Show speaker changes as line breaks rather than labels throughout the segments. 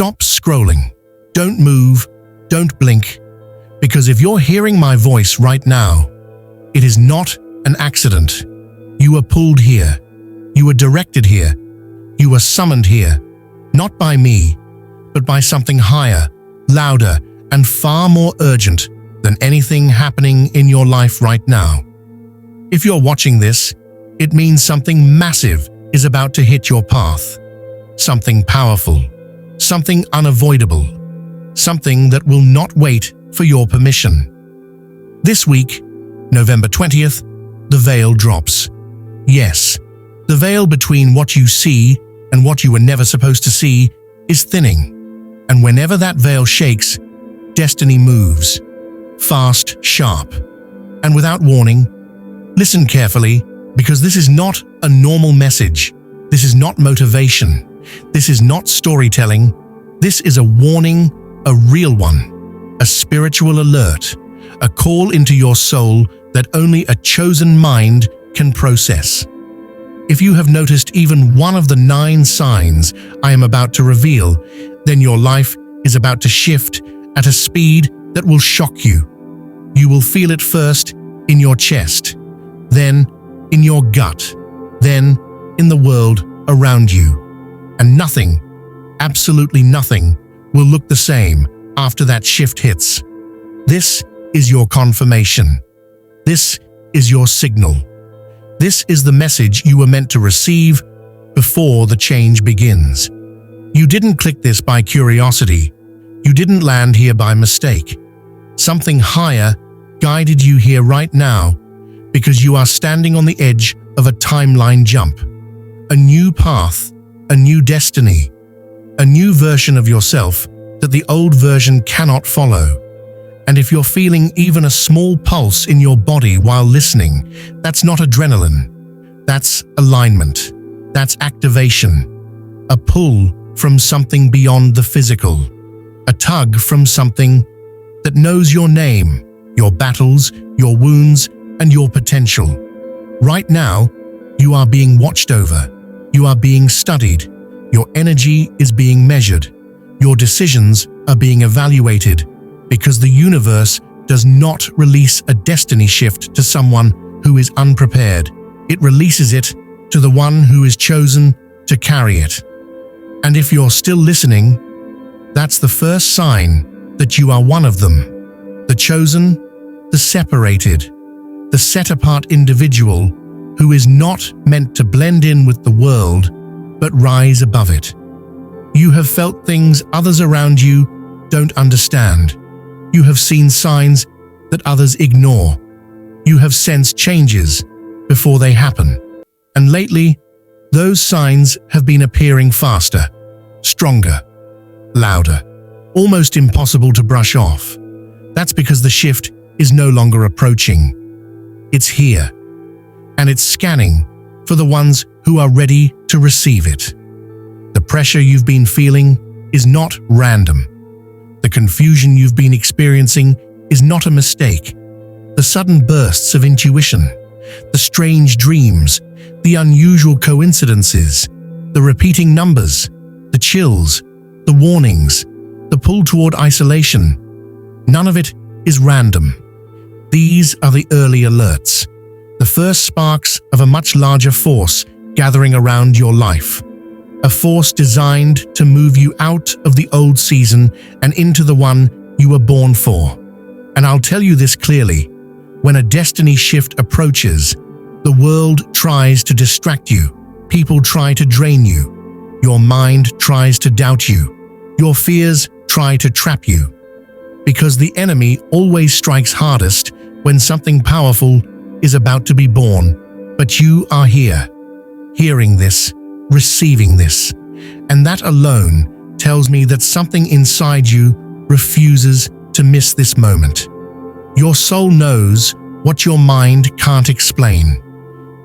Stop scrolling. Don't move. Don't blink. Because if you're hearing my voice right now, it is not an accident. You were pulled here. You were directed here. You were summoned here. Not by me, but by something higher, louder, and far more urgent than anything happening in your life right now. If you're watching this, it means something massive is about to hit your path. Something powerful, something unavoidable, something that will not wait for your permission. This week, November 20th, the veil drops. Yes, the veil between what you see and what you were never supposed to see is thinning. And whenever that veil shakes, destiny moves. Fast, sharp, and without warning. Listen carefully, because this is not a normal message. This is not motivation. This is not storytelling. This is a warning, a real one, a spiritual alert, a call into your soul that only a chosen mind can process. If you have noticed even one of the 9 signs I am about to reveal, then your life is about to shift at a speed that will shock you. You will feel it first in your chest, then in your gut, then in the world around you. And nothing, absolutely nothing, will look the same after that shift hits. This is your confirmation. This is your signal. This is the message you were meant to receive before the change begins. You didn't click this by curiosity. You didn't land here by mistake. Something higher guided you here right now because you are standing on the edge of a timeline jump. A new path, a new destiny, a new version of yourself that the old version cannot follow. And if you're feeling even a small pulse in your body while listening, that's not adrenaline. That's alignment. That's activation. A pull from something beyond the physical. A tug from something that knows your name, your battles, your wounds, and your potential. Right now, you are being watched over. You are being studied. Your energy is being measured. Your decisions are being evaluated. Because the universe does not release a destiny shift to someone who is unprepared. It releases it to the one who is chosen to carry it. And if you're still listening, that's the first sign that you are one of them. The chosen, the separated, the set-apart individual who is not meant to blend in with the world, but rise above it. You have felt things others around you don't understand. You have seen signs that others ignore. You have sensed changes before they happen. And lately, those signs have been appearing faster, stronger, louder, almost impossible to brush off. That's because the shift is no longer approaching. It's here, and it's scanning for the ones who are ready to receive it. The pressure you've been feeling is not random. The confusion you've been experiencing is not a mistake. The sudden bursts of intuition, the strange dreams, the unusual coincidences, the repeating numbers, the chills, the warnings, the pull toward isolation. None of it is random. These are the early alerts, the first sparks of a much larger force gathering around your life. A force designed to move you out of the old season and into the one you were born for. And I'll tell you this clearly, when a destiny shift approaches, the world tries to distract you, people try to drain you, your mind tries to doubt you, your fears try to trap you. Because the enemy always strikes hardest when something powerful is about to be born. But you are here, hearing this, receiving this, and that alone tells me that something inside you refuses to miss this moment. Your soul knows what your mind can't explain.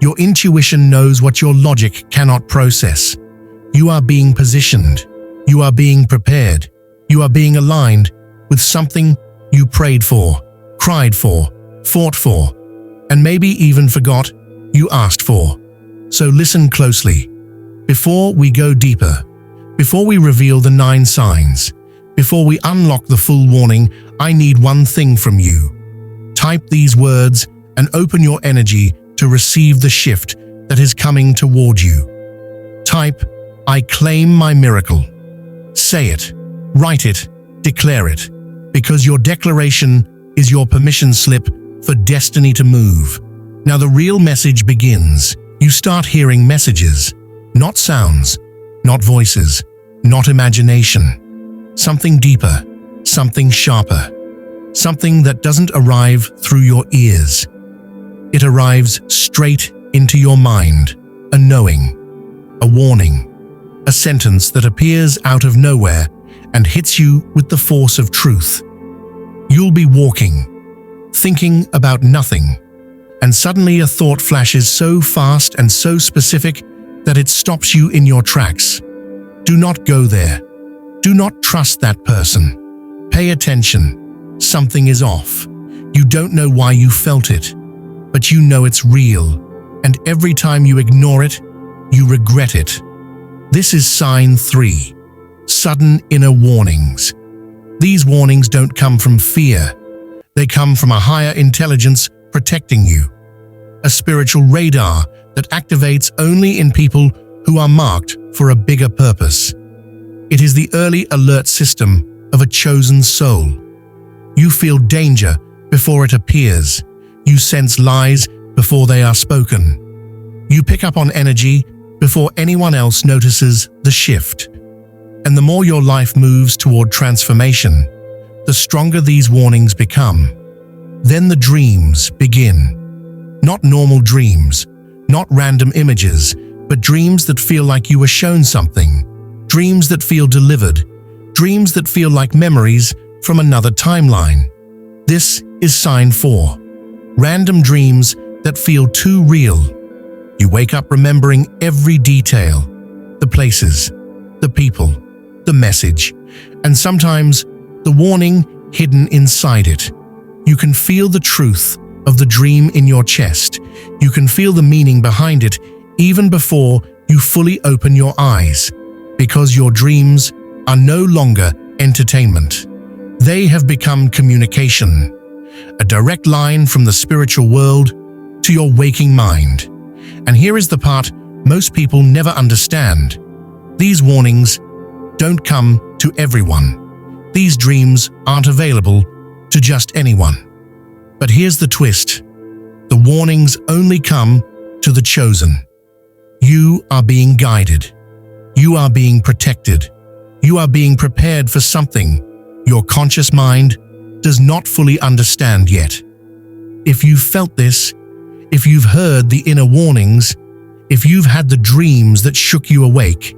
Your intuition knows what your logic cannot process. You are being positioned. You are being prepared. You are being aligned with something you prayed for, cried for, fought for, and maybe even forgot you asked for. So listen closely. Before we go deeper, Before we reveal the 9 signs, before we unlock the full warning, I need one thing from you. Type these words and open your energy to receive the shift that is coming toward you. Type, I claim my miracle. Say it, write it, declare it, because your declaration is your permission slip for destiny to move. Now the real message begins. You start hearing messages, not sounds, not voices, not imagination. Something deeper, something sharper, something that doesn't arrive through your ears. It arrives straight into your mind, a knowing, a warning, a sentence that appears out of nowhere and hits you with the force of truth. You'll be walking, thinking about nothing, and suddenly a thought flashes so fast and so specific that it stops you in your tracks. Do not go there. Do not trust that person. Pay attention. Something is off. You don't know why you felt it, but you know it's real, and every time you ignore it, you regret it. This is sign 3. Sudden inner warnings. These warnings don't come from fear. They come from a higher intelligence protecting you. A spiritual radar that activates only in people who are marked for a bigger purpose. It is the early alert system of a chosen soul. You feel danger before it appears. You sense lies before they are spoken. You pick up on energy before anyone else notices the shift. And the more your life moves toward transformation, the stronger these warnings become. Then the dreams begin. Not normal dreams, not random images, but dreams that feel like you were shown something. Dreams that feel delivered. Dreams that feel like memories from another timeline. This is sign 4. Random dreams that feel too real. You wake up remembering every detail, the places, the people, the message, and sometimes the warning hidden inside it. You can feel the truth of the dream in your chest. You can feel the meaning behind it even before you fully open your eyes, because your dreams are no longer entertainment. They have become communication, a direct line from the spiritual world to your waking mind. And here is the part most people never understand. These warnings don't come to everyone. These dreams aren't available to just anyone. But here's the twist. The warnings only come to the chosen. You are being guided. You are being protected. You are being prepared for something your conscious mind does not fully understand yet. If you've felt this, if you've heard the inner warnings, if you've had the dreams that shook you awake,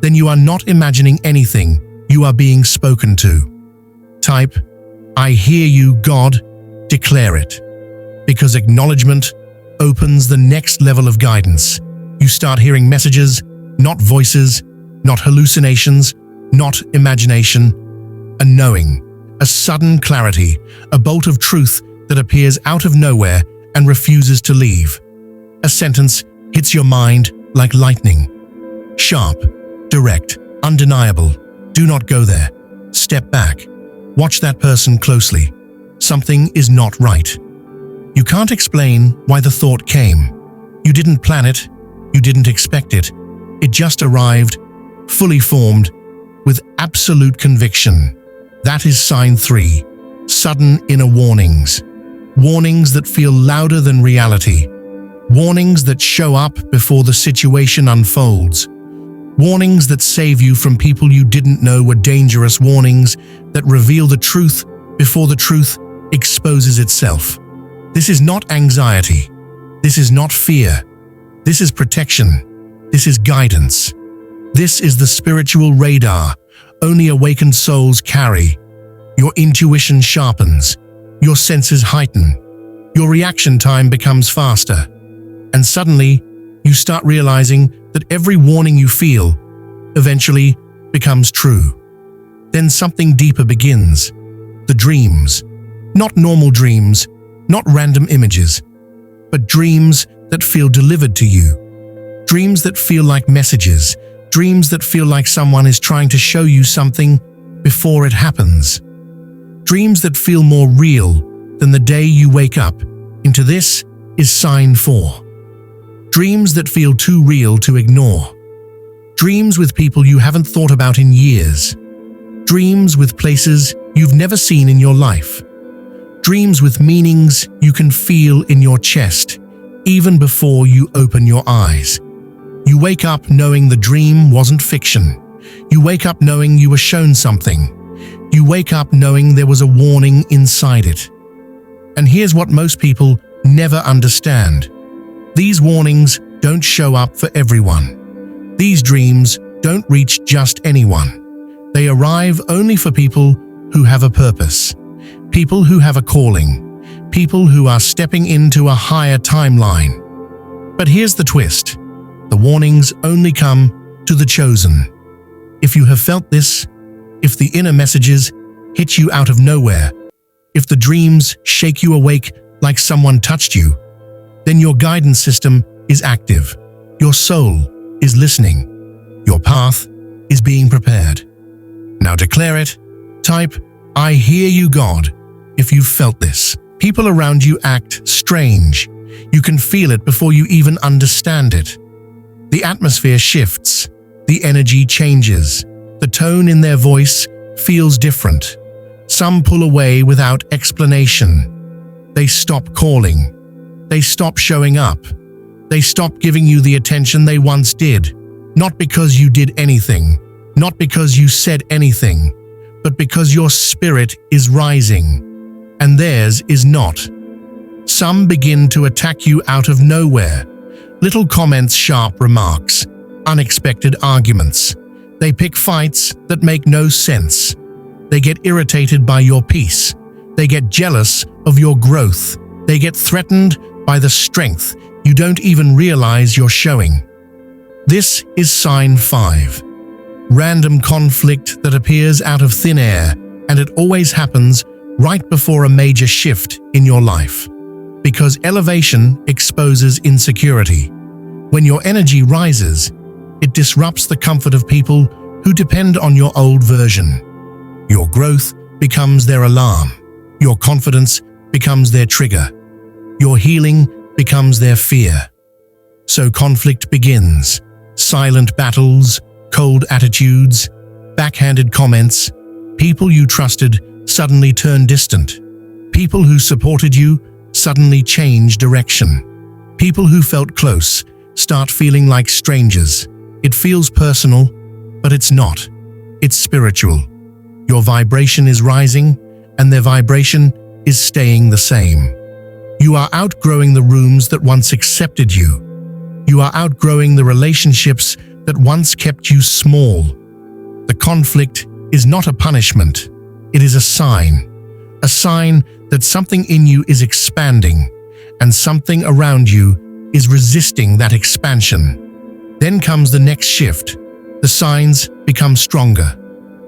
then you are not imagining anything, you are being spoken to. Type, I hear you, God, declare it. Because acknowledgement opens the next level of guidance. You start hearing messages, not voices, not hallucinations, not imagination, a knowing, a sudden clarity, a bolt of truth that appears out of nowhere and refuses to leave. A sentence hits your mind like lightning. Sharp, direct, undeniable. Do not go there. Step back. Watch that person closely. Something is not right. You can't explain why the thought came. You didn't plan it. You didn't expect it. It just arrived, fully formed, with absolute conviction. That is sign 3. Sudden inner warnings. Warnings that feel louder than reality. Warnings that show up before the situation unfolds. Warnings that save you from people you didn't know were dangerous. Warnings that reveal the truth before the truth exposes itself. This is not anxiety. This is not fear. This is protection. This is guidance. This is the spiritual radar only awakened souls carry. Your intuition sharpens. Your senses heighten. Your reaction time becomes faster. And suddenly, you start realizing that every warning you feel eventually becomes true. Then something deeper begins. The dreams. Not normal dreams, not random images, but dreams that feel delivered to you. Dreams that feel like messages, Dreams that feel like someone is trying to show you something before it happens. Dreams that feel more real than the day you wake up. Into this is sign 4. Dreams that feel too real to ignore. Dreams with people you haven't thought about in years. Dreams with places you've never seen in your life. Dreams with meanings you can feel in your chest, even before you open your eyes. You wake up knowing the dream wasn't fiction. You wake up knowing you were shown something. You wake up knowing there was a warning inside it. And here's what most people never understand. These warnings don't show up for everyone. These dreams don't reach just anyone. They arrive only for people who have a purpose, people who have a calling, people who are stepping into a higher timeline. But here's the twist. The warnings only come to the chosen. If you have felt this, if the inner messages hit you out of nowhere, if the dreams shake you awake like someone touched you, then your guidance system is active. Your soul is listening. Your path is being prepared. Now declare it. Type, "I hear you, God," if you've felt this. People around you act strange. You can feel it before you even understand it. The atmosphere shifts. The energy changes. The tone in their voice feels different. Some pull away without explanation. They stop calling. They stop showing up. They stop giving you the attention they once did. Not because you did anything, not because you said anything, but because your spirit is rising, and theirs is not. Some begin to attack you out of nowhere. Little comments, sharp remarks, unexpected arguments. They pick fights that make no sense. They get irritated by your peace. They get jealous of your growth. They get threatened by the strength you don't even realize you're showing. This is sign 5. Random conflict that appears out of thin air, and it always happens right before a major shift in your life. Because elevation exposes insecurity. When your energy rises, it disrupts the comfort of people who depend on your old version. Your growth becomes their alarm. Your confidence becomes their trigger. Your healing becomes their fear. So conflict begins. Silent battles, cold attitudes, backhanded comments. People you trusted suddenly turn distant. People who supported you suddenly change direction. People who felt close start feeling like strangers. It feels personal, but it's not. It's spiritual. Your vibration is rising, and their vibration is staying the same. You are outgrowing the rooms that once accepted you. You are outgrowing the relationships that once kept you small. The conflict is not a punishment. It is a sign that something in you is expanding, and something around you is resisting that expansion. Then comes the next shift. The signs become stronger.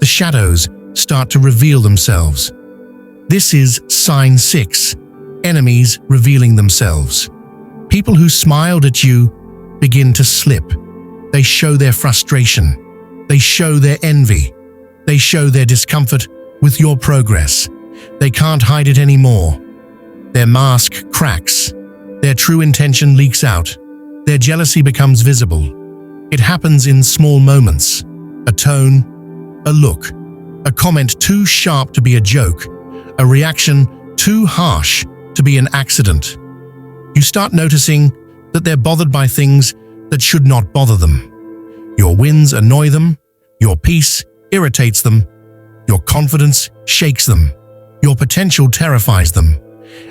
The shadows start to reveal themselves. This is sign 6. Enemies revealing themselves. People who smiled at you begin to slip. They show their frustration. They show their envy. They show their discomfort with your progress. They can't hide it anymore. Their mask cracks. Their true intention leaks out. Their jealousy becomes visible. It happens in small moments. A tone, a look, a comment too sharp to be a joke, a reaction too harsh to be an accident. You start noticing that they're bothered by things that should not bother them. Your wins annoy them. Your peace irritates them. Your confidence shakes them. Your potential terrifies them.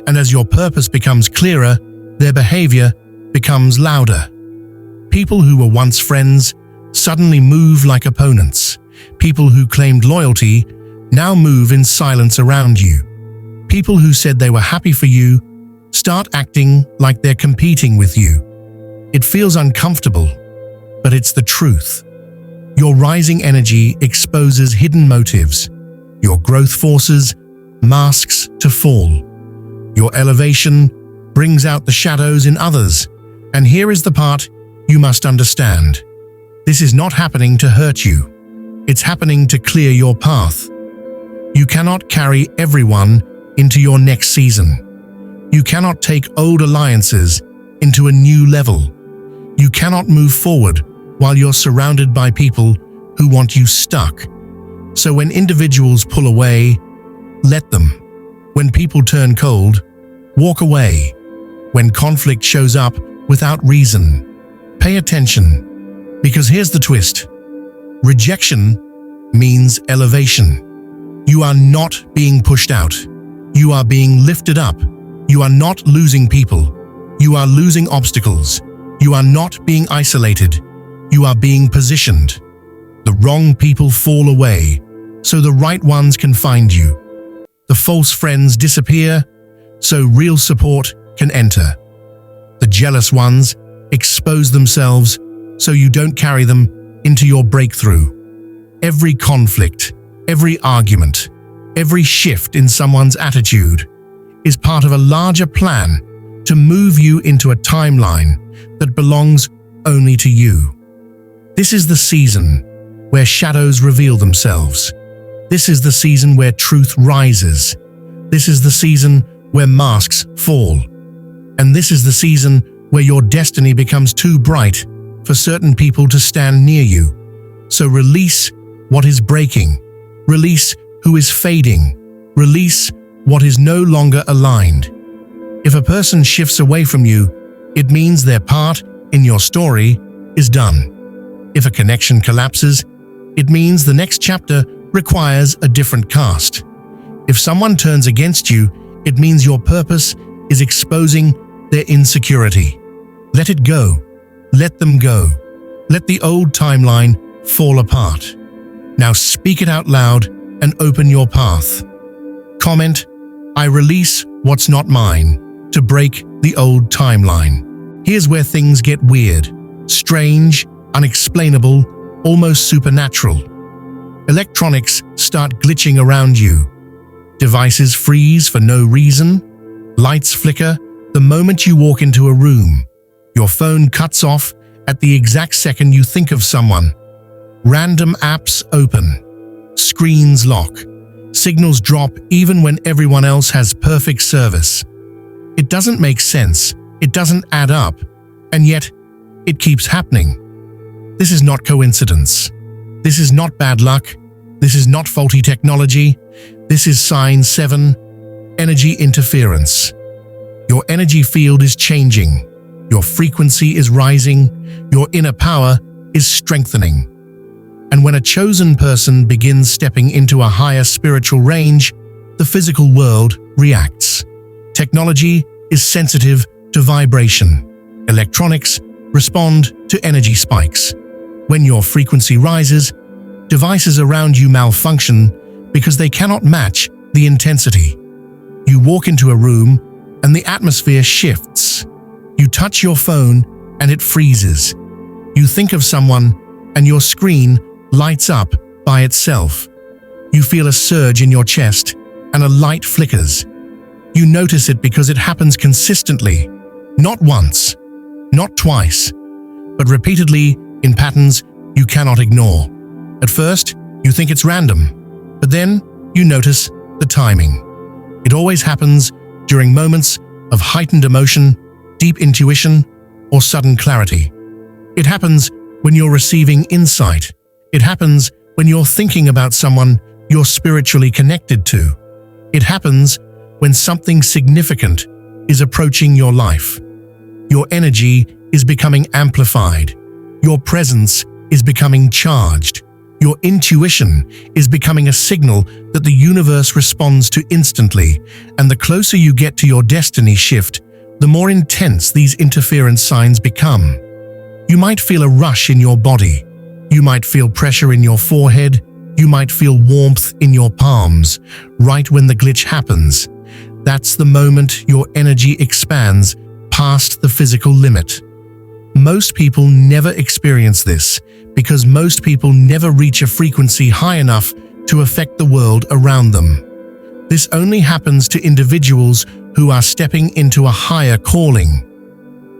And as your purpose becomes clearer, their behavior becomes louder. People who were once friends suddenly move like opponents. People who claimed loyalty now move in silence around you. People who said they were happy for you start acting like they're competing with you. It feels uncomfortable, but it's the truth. Your rising energy exposes hidden motives. Your growth forces masks to fall. Your elevation brings out the shadows in others. And here is the part you must understand. This is not happening to hurt you. It's happening to clear your path. You cannot carry everyone into your next season. You cannot take old alliances into a new level. You cannot move forward while you're surrounded by people who want you stuck. So when individuals pull away, let them. When people turn cold, walk away. When conflict shows up without reason, pay attention. Because here's the twist. Rejection means elevation. You are not being pushed out. You are being lifted up. You are not losing people. You are losing obstacles. You are not being isolated. You are being positioned. The wrong people fall away, so the right ones can find you. The false friends disappear, so real support can enter. The jealous ones expose themselves, so you don't carry them into your breakthrough. Every conflict, every argument, every shift in someone's attitude is part of a larger plan to move you into a timeline that belongs only to you. This is the season where shadows reveal themselves. This is the season where truth rises. This is the season where masks fall. And this is the season where your destiny becomes too bright for certain people to stand near you. So release what is breaking. Release who is fading. Release what is no longer aligned. If a person shifts away from you, it means their part in your story is done. If a connection collapses, it means the next chapter requires a different cast. If someone turns against you, it means your purpose is exposing their insecurity. Let it go. Let them go. Let the old timeline fall apart. Now speak it out loud and open your path. Comment, "I release what's not mine," to break the old timeline. Here's where things get weird, strange, unexplainable, almost supernatural. Electronics start glitching around you. Devices freeze for no reason. Lights flicker the moment you walk into a room. Your phone cuts off at the exact second you think of someone. Random apps open. Screens lock. Signals drop even when everyone else has perfect service. It doesn't make sense. It doesn't add up. And yet, it keeps happening. This is not coincidence. This is not bad luck. This is not faulty technology. This is sign 7, energy interference. Your energy field is changing. Your frequency is rising. Your inner power is strengthening. And when a chosen person begins stepping into a higher spiritual range, the physical world reacts. Technology is sensitive to vibration. Electronics respond to energy spikes. When your frequency rises, devices around you malfunction because they cannot match the intensity. You walk into a room and the atmosphere shifts. You touch your phone and it freezes. You think of someone and your screen lights up by itself. You feel a surge in your chest and a light flickers. You notice it because it happens consistently, not once, not twice, but repeatedly in patterns you cannot ignore. At first, you think it's random, but then you notice the timing. It always happens during moments of heightened emotion, deep intuition, or sudden clarity. It happens when you're receiving insight. It happens when you're thinking about someone you're spiritually connected to. It happens when something significant is approaching your life. Your energy is becoming amplified. Your presence is becoming charged. Your intuition is becoming a signal that the universe responds to instantly, and the closer you get to your destiny shift, the more intense these interference signs become. You might feel a rush in your body. You might feel pressure in your forehead. You might feel warmth in your palms, right when the glitch happens. That's the moment your energy expands past the physical limit. Most people never experience this because most people never reach a frequency high enough to affect the world around them. This only happens to individuals who are stepping into a higher calling.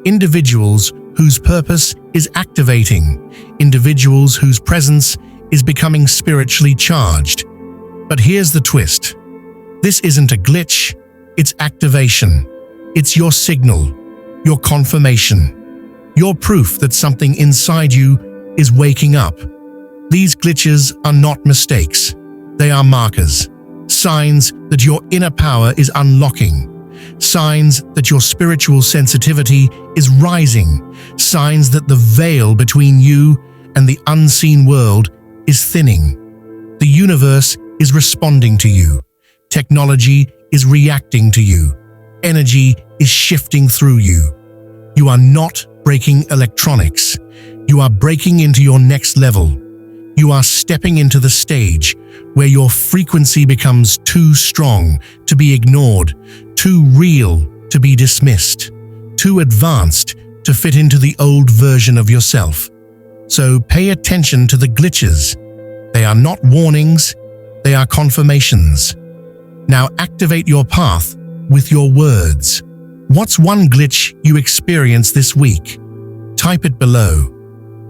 Individuals whose purpose is activating, individuals whose presence is becoming spiritually charged. But here's the twist. This isn't a glitch, it's activation. It's your signal, your confirmation, your proof that something inside you is waking up. These glitches are not mistakes. They are markers, signs that your inner power is unlocking, signs that your spiritual sensitivity is rising, signs that the veil between you and the unseen world is thinning. The universe is responding to you. Technology is reacting to you. Energy is shifting through you. You are not breaking electronics. You are breaking into your next level. You are stepping into the stage where your frequency becomes too strong to be ignored, too real to be dismissed, too advanced to fit into the old version of yourself. So pay attention to the glitches. They are not warnings, they are confirmations. Now activate your path with your words. What's one glitch you experienced this week? Type it below.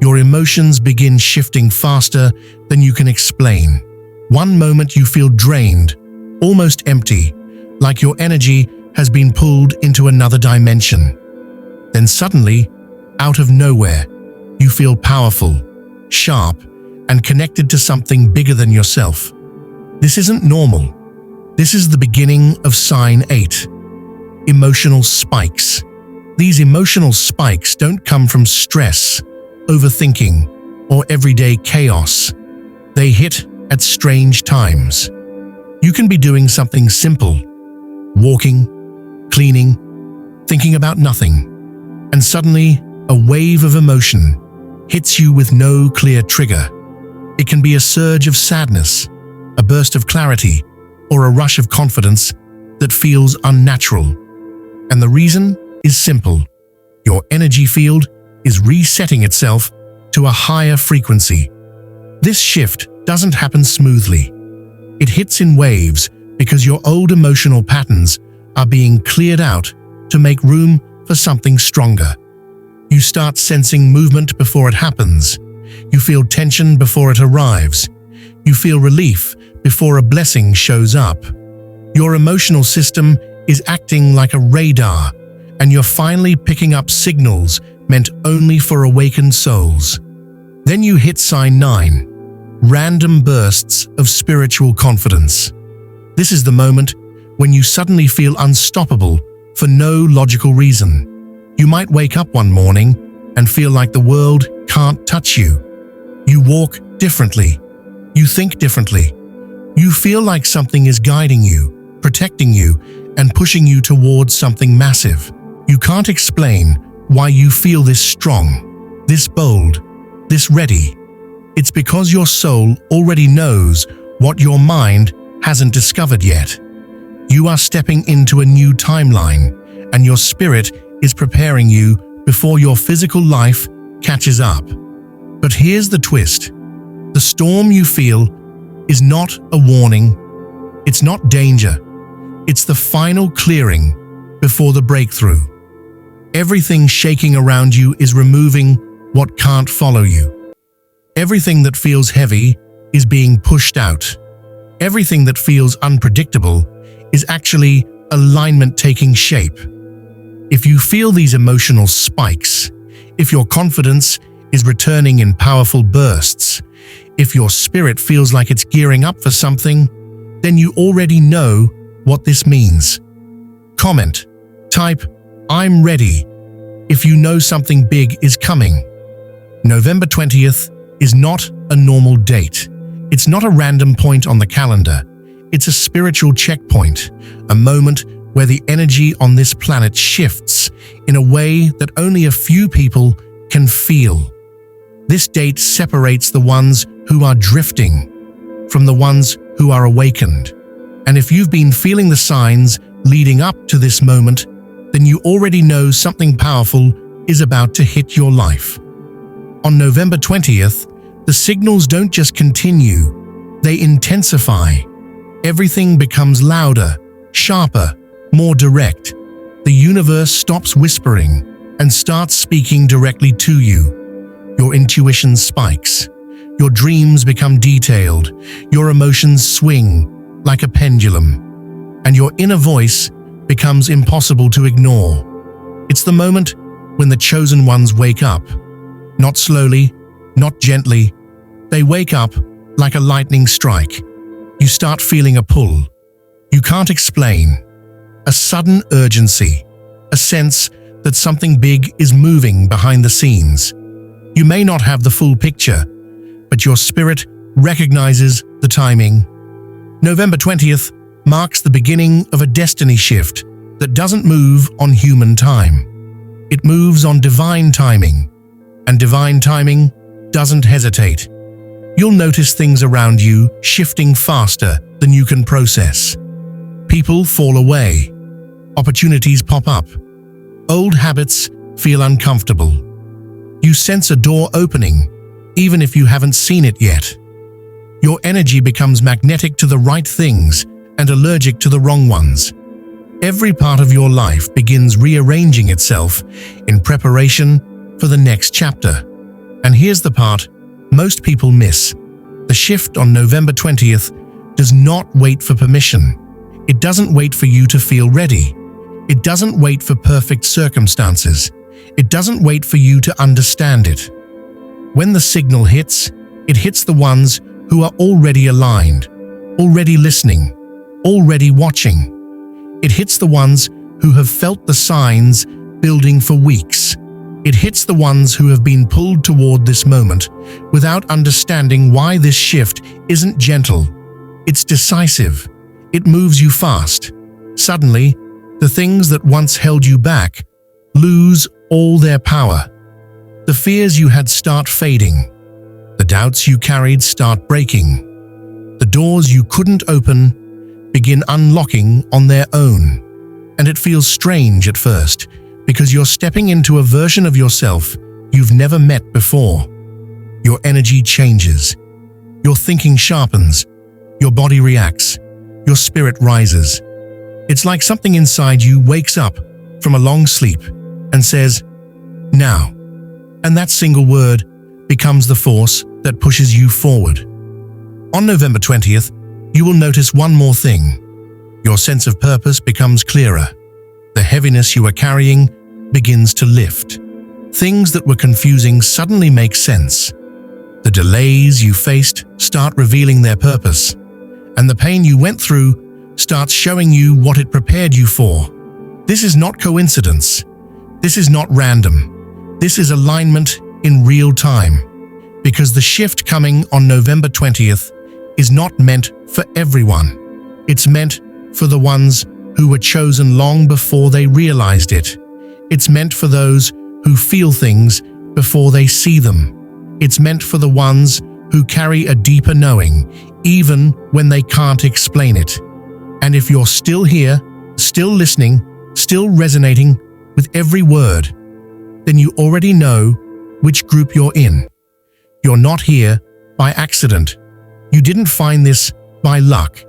Your emotions begin shifting faster than you can explain. One moment you feel drained, almost empty, like your energy has been pulled into another dimension. Then suddenly, out of nowhere, you feel powerful, sharp, and connected to something bigger than yourself. This isn't normal. This is the beginning of sign 8. Emotional spikes. These emotional spikes don't come from stress, overthinking, or everyday chaos. They hit at strange times. You can be doing something simple, walking, cleaning, thinking about nothing, and suddenly a wave of emotion hits you with no clear trigger. It can be a surge of sadness, a burst of clarity, or a rush of confidence that feels unnatural. And the reason is simple. Your energy field is resetting itself to a higher frequency. This shift doesn't happen smoothly. It hits in waves because your old emotional patterns are being cleared out to make room for something stronger. You start sensing movement before it happens. You feel tension before it arrives. You feel relief before a blessing shows up. Your emotional system is acting like a radar, and you're finally picking up signals meant only for awakened souls. Then you hit sign 9, random bursts of spiritual confidence. This is the moment when you suddenly feel unstoppable for no logical reason. You might wake up one morning and feel like the world can't touch you. You walk differently. You think differently. You feel like something is guiding you, protecting you, and pushing you towards something massive. You can't explain why you feel this strong, this bold, this ready. It's because your soul already knows what your mind hasn't discovered yet. You are stepping into a new timeline, and your spirit is preparing you before your physical life catches up. But here's the twist. The storm you feel is not a warning. It's not danger. It's the final clearing before the breakthrough. Everything shaking around you is removing what can't follow you. Everything that feels heavy is being pushed out. Everything that feels unpredictable is actually alignment taking shape. If you feel these emotional spikes, if your confidence is returning in powerful bursts, if your spirit feels like it's gearing up for something, then you already know what this means. Comment, type, "I'm ready," if you know something big is coming. November 20th is not a normal date. It's not a random point on the calendar. It's a spiritual checkpoint, a moment where the energy on this planet shifts in a way that only a few people can feel. This date separates the ones who are drifting from the ones who are awakened. And if you've been feeling the signs leading up to this moment, then you already know something powerful is about to hit your life. On November 20th, the signals don't just continue, they intensify. Everything becomes louder, sharper, more direct. The universe stops whispering and starts speaking directly to you. Your intuition spikes. Your dreams become detailed. Your emotions swing like a pendulum. And your inner voice becomes impossible to ignore. It's the moment when the chosen ones wake up. Not slowly, not gently. They wake up like a lightning strike. You start feeling a pull. You can't explain. A sudden urgency. A sense that something big is moving behind the scenes. You may not have the full picture, but your spirit recognizes the timing. November 20th marks the beginning of a destiny shift that doesn't move on human time. It moves on divine timing, and divine timing doesn't hesitate. You'll notice things around you shifting faster than you can process. People fall away. Opportunities pop up. Old habits feel uncomfortable. You sense a door opening, even if you haven't seen it yet. Your energy becomes magnetic to the right things and allergic to the wrong ones. Every part of your life begins rearranging itself in preparation for the next chapter. And here's the part most people miss. The shift on November 20th does not wait for permission. It doesn't wait for you to feel ready. It doesn't wait for perfect circumstances. It doesn't wait for you to understand it. When the signal hits, it hits the ones who are already aligned, already listening, already watching. It hits the ones who have felt the signs building for weeks. It hits the ones who have been pulled toward this moment without understanding why this shift isn't gentle. It's decisive. It moves you fast. Suddenly, the things that once held you back lose all their power. The fears you had start fading. The doubts you carried start breaking. The doors you couldn't open begin unlocking on their own. And it feels strange at first, because you're stepping into a version of yourself you've never met before. Your energy changes. Your thinking sharpens. Your body reacts. Your spirit rises. It's like something inside you wakes up from a long sleep and says, "Now." And that single word becomes the force that pushes you forward. On November 20th, you will notice one more thing. Your sense of purpose becomes clearer. The heaviness you are carrying begins to lift. Things that were confusing suddenly make sense. The delays you faced start revealing their purpose, and the pain you went through starts showing you what it prepared you for. This is not coincidence. This is not random. This is alignment in real time. Because the shift coming on November 20th is not meant for everyone. It's meant for the ones who were chosen long before they realized it. It's meant for those who feel things before they see them. It's meant for the ones who carry a deeper knowing, even when they can't explain it. And if you're still here, still listening, still resonating with every word, then you already know which group you're in. You're not here by accident. You didn't find this by luck.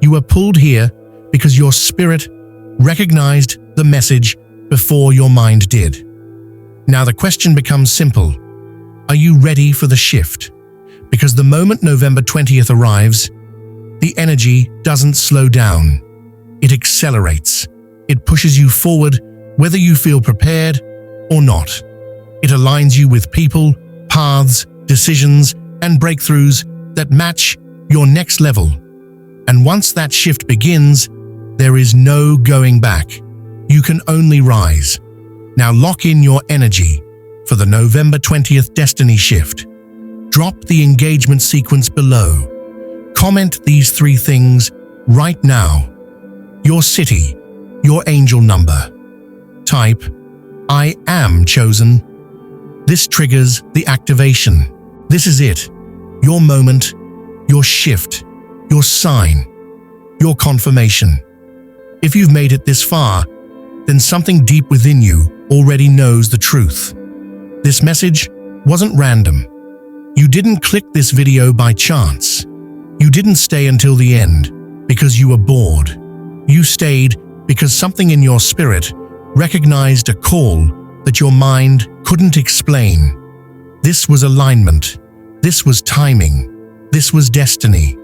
You were pulled here because your spirit recognized the message before your mind did. Now the question becomes simple. Are you ready for the shift? Because the moment November 20th arrives, the energy doesn't slow down. It accelerates. It pushes you forward whether you feel prepared or not. It aligns you with people, paths, decisions, and breakthroughs that match your next level. And once that shift begins, there is no going back. You can only rise. Now lock in your energy for the November 20th destiny shift. Drop the engagement sequence below. Comment these 3 things right now. Your city, your angel number. Type, "I am chosen." This triggers the activation. This is it. Your moment, your shift, your sign, your confirmation. If you've made it this far, then something deep within you already knows the truth. This message wasn't random. You didn't click this video by chance. You didn't stay until the end because you were bored. You stayed because something in your spirit recognized a call that your mind couldn't explain. This was alignment. This was timing. This was destiny.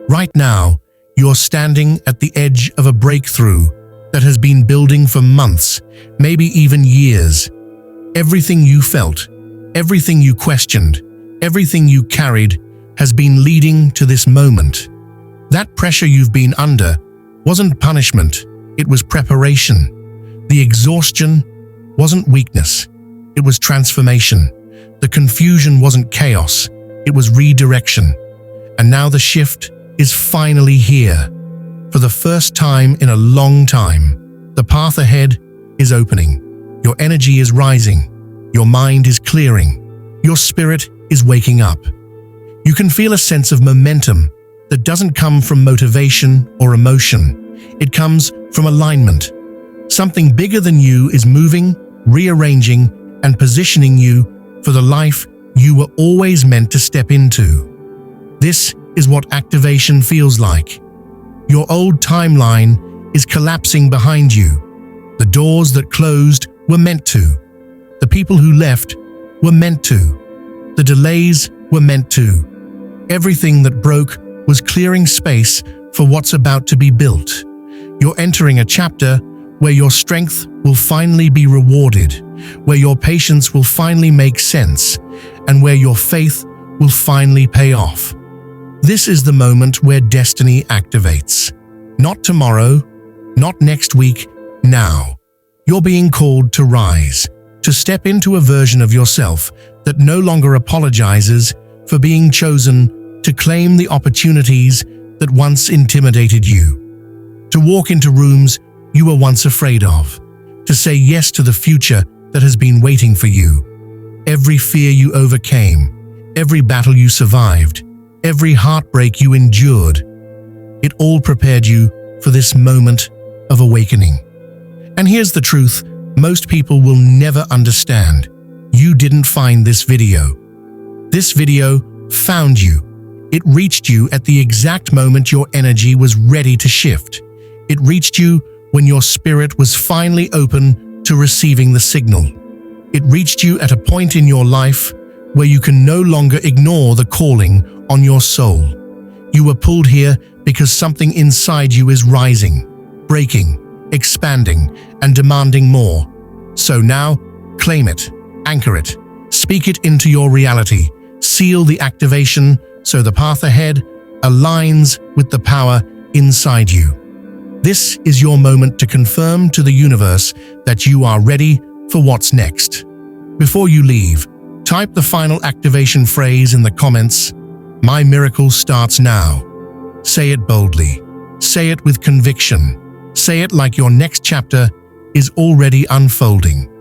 Right now, you're standing at the edge of a breakthrough that has been building for months, maybe even years. Everything you felt, everything you questioned, everything you carried has been leading to this moment. That pressure you've been under wasn't punishment, it was preparation. The exhaustion wasn't weakness, it was transformation. The confusion wasn't chaos, it was redirection. And now the shift is finally here. For the first time in a long time, the path ahead is opening. Your energy is rising. Your mind is clearing. Your spirit is waking up. You can feel a sense of momentum that doesn't come from motivation or emotion. It comes from alignment. Something bigger than you is moving, rearranging, and positioning you for the life you were always meant to step into. This is what activation feels like. Your old timeline is collapsing behind you. The doors that closed were meant to. The people who left were meant to. The delays were meant to. Everything that broke was clearing space for what's about to be built. You're entering a chapter where your strength will finally be rewarded, where your patience will finally make sense, and where your faith will finally pay off. This is the moment where destiny activates. Not tomorrow, not next week, now. You're being called to rise, to step into a version of yourself that no longer apologizes for being chosen, to claim the opportunities that once intimidated you, to walk into rooms you were once afraid of, to say yes to the future that has been waiting for you. Every fear you overcame, every battle you survived, every heartbreak you endured, it all prepared you for this moment of awakening. And here's the truth most people will never understand. You didn't find this video. This video found you. It reached you at the exact moment your energy was ready to shift. It reached you when your spirit was finally open to receiving the signal. It reached you at a point in your life where you can no longer ignore the calling on your soul. You were pulled here because something inside you is rising, breaking, expanding, and demanding more. So now, claim it, anchor it, speak it into your reality, seal the activation so the path ahead aligns with the power inside you. This is your moment to confirm to the universe that you are ready for what's next. Before you leave, type the final activation phrase in the comments. My miracle starts now. Say it boldly. Say it with conviction. Say it like your next chapter is already unfolding.